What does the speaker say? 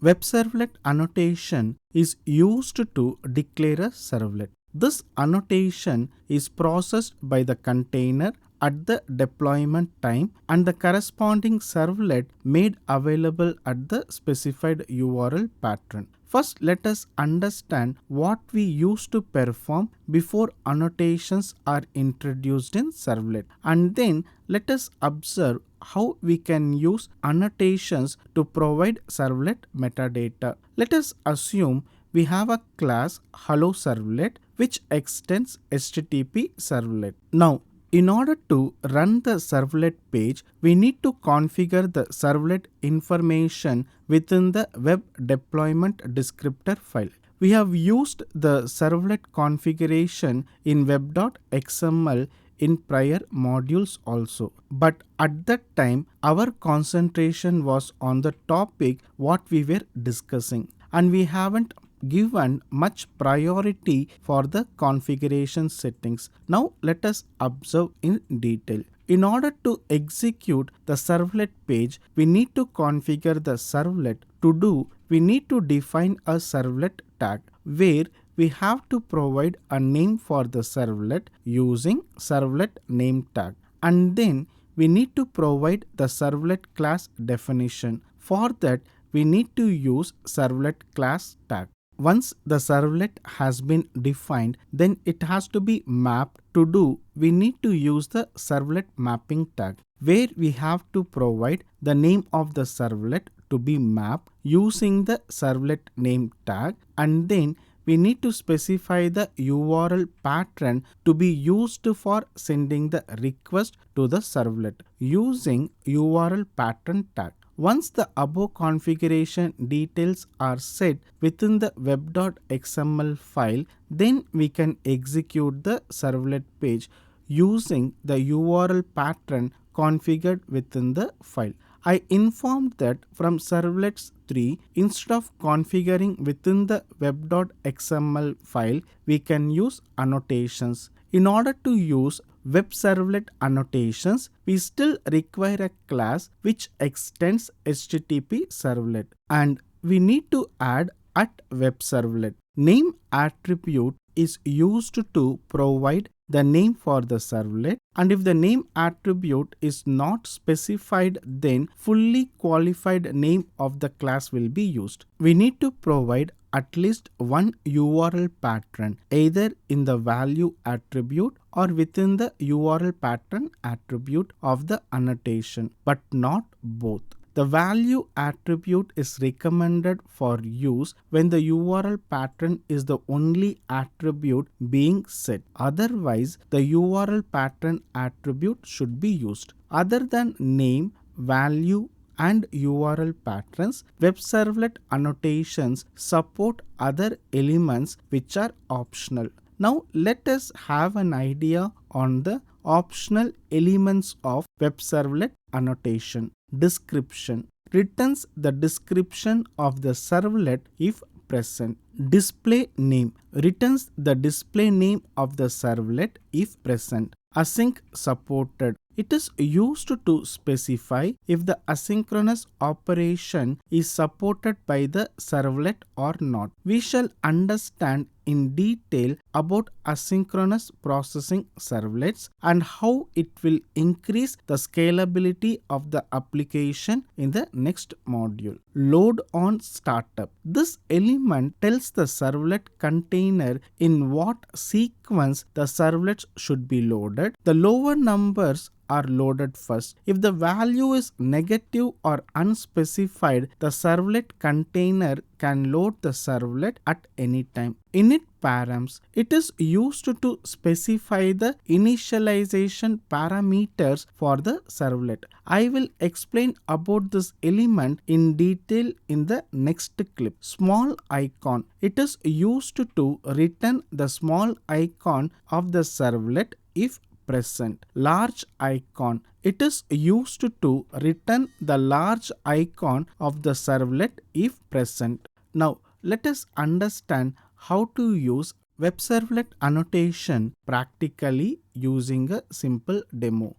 WebServlet annotation is used to declare a servlet. This annotation is processed by the container at the deployment time and the corresponding servlet made available at the specified URL pattern. First, let us understand what we used to perform before annotations are introduced in Servlet, and then let us observe how we can use annotations to provide servlet metadata. Let us assume we have a class hello servlet which extends HTTP servlet. Now, in order to run the servlet page, we need to configure the servlet information within the web deployment descriptor file. We have used the servlet configuration in web.xml in prior modules also. But at that time, our concentration was on the topic what we were discussing, and we haven't given much priority for the configuration settings. Now let us observe in detail. In order to execute the servlet page, we need to configure the servlet. To do, we need to define a servlet tag where we have to provide a name for the servlet using servlet name tag, and then we need to provide the servlet class definition. For that, we need to use servlet class tag. Once the servlet has been defined, then it has to be mapped. To do, we need to use the servlet mapping tag, where we have to provide the name of the servlet to be mapped using the servlet name tag, and then we need to specify the URL pattern to be used for sending the request to the servlet using URL pattern tag. Once the above configuration details are set within the web.xml file, then we can execute the servlet page using the URL pattern configured within the file. I informed that from Servlets 3, instead of configuring within the web.xml file, we can use annotations. In order to use WebServlet annotations, we still require a class which extends HTTP servlet, and we need to add @WebServlet. Name attribute is used to provide the name for the servlet, and if the name attribute is not specified, then fully qualified name of the class will be used. We need to provide at least one URL pattern either in the value attribute or within the URL pattern attribute of the annotation, but not both. The value attribute is recommended for use when the URL pattern is the only attribute being set. Otherwise, the URL pattern attribute should be used. Other than name, value, and URL patterns, WebServlet annotations support other elements which are optional. Now let us have an idea on the optional elements of WebServlet annotation. Description returns the description of the servlet if present. Display name returns the display name of the servlet if present. Async supported. It is used to specify if the asynchronous operation is supported by the servlet or not. We shall understand in detail about asynchronous processing servlets and how it will increase the scalability of the application in the next module. Load on startup. This element tells the servlet container in what sequence the servlets should be loaded. The lower numbers are loaded first. If the value is negative or unspecified, the servlet container can load the servlet at any time. Init params. It is used to specify the initialization parameters for the servlet. I will explain about this element in detail in the next clip. Small icon. It is used to return the small icon of the servlet if present. Large icon. It is used to return the large icon of the servlet if present. Now let us understand how to use WebServlet annotation practically using a simple demo.